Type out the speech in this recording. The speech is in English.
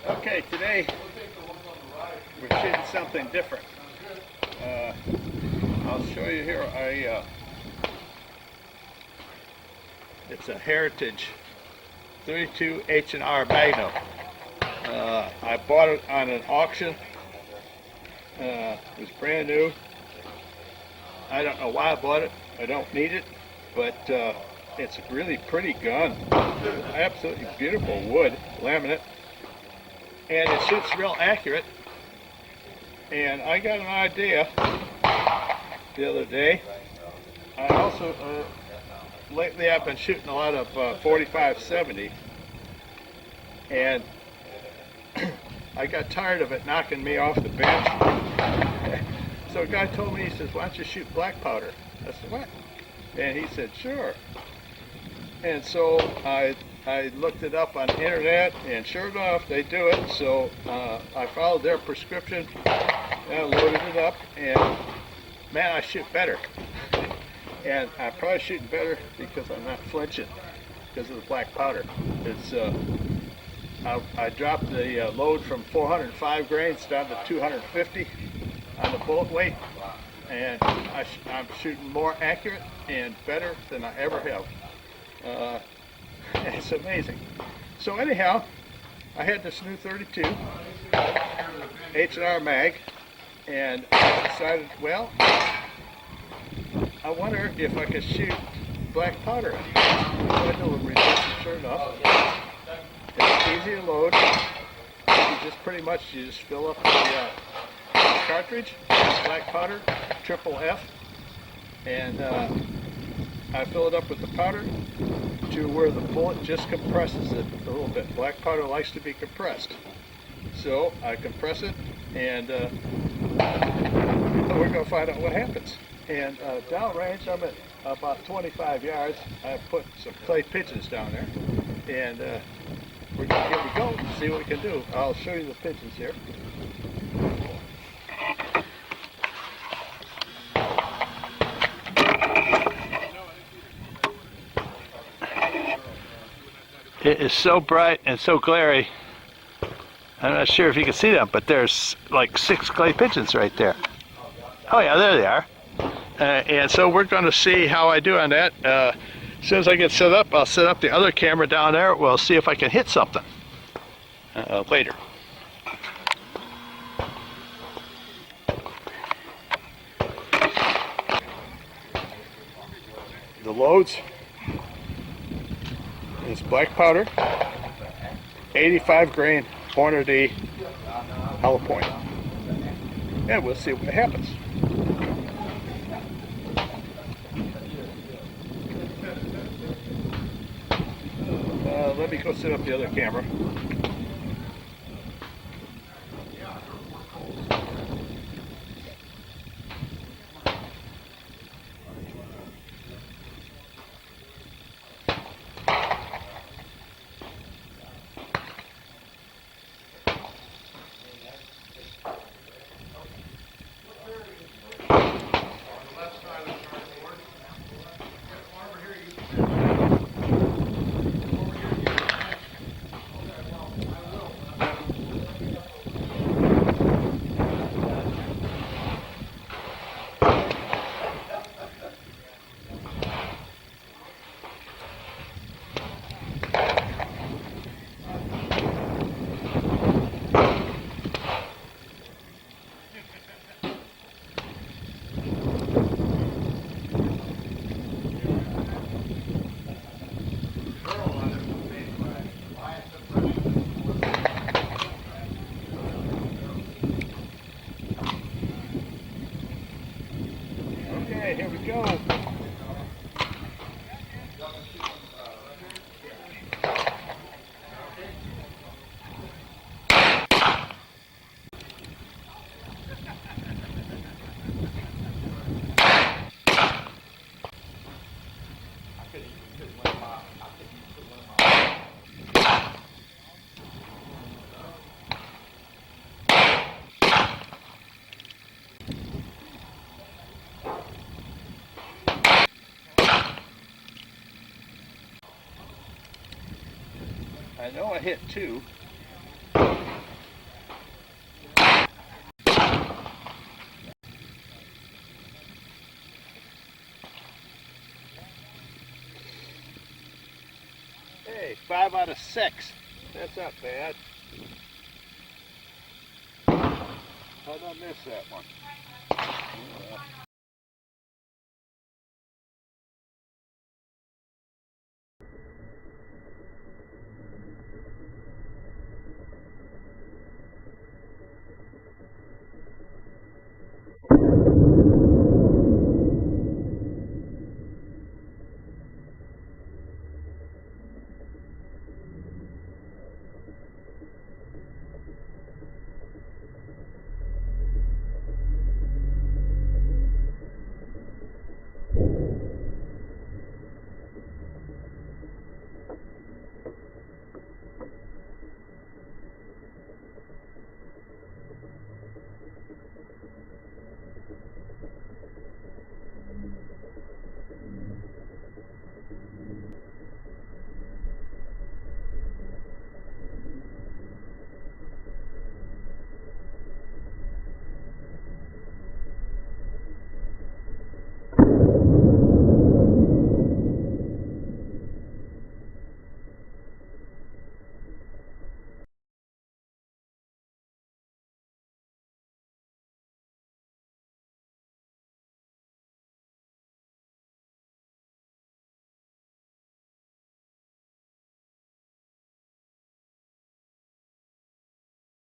Okay, today we're shooting something different. I'll show you here. It's a Heritage 32 H&R Magnum. I bought it on an auction. It was brand new. I don't know why I bought it. I don't need it, but it's a really pretty gun. Absolutely beautiful wood, laminate, and it shoots real accurate. And I got an idea the other day. I also lately I've been shooting a lot of 45-70, and I got tired of it knocking me off the bench. So a guy told me, he says, "Why don't you shoot black powder?" I said, "What?" And he said, "Sure." And so I looked it up on the internet, and sure enough, they do it. So I followed their prescription, and I loaded it up, and man, I shoot better. And I'm probably shooting better because I'm not flinching because of the black powder. It's I dropped the load from 405 grains down to 250 on the bullet weight, and I'm shooting more accurate and better than I ever have. It's amazing. So anyhow, I had this new 32 H&R mag, and I decided, well, I wonder if I could shoot black powder. I know it reduces, sure enough. It's easy to load. You just pretty much fill up the cartridge, black powder, triple F, and I fill it up with the powder to where the bullet just compresses it a little bit. Black powder likes to be compressed. So I compress it, and we're going to find out what happens. And downrange, I'm at about 25 yards. I put some clay pigeons down there, and we're going to give it a go and see what we can do. I'll show you the pigeons here. It is so bright and so glary. I'm not sure if you can see them, but there's like 6 clay pigeons right there. Oh yeah, there they are. And so we're going to see how I do on that. As soon as I get set up, I'll set up the other camera down there. We'll see if I can hit something later. The loads is black powder, 85 grain Hornady hollow point, and we'll see what happens. Let me go set up the other camera. Okay, here we go. I know I hit 2. 5 out of 6. That's not bad. How'd I miss that one?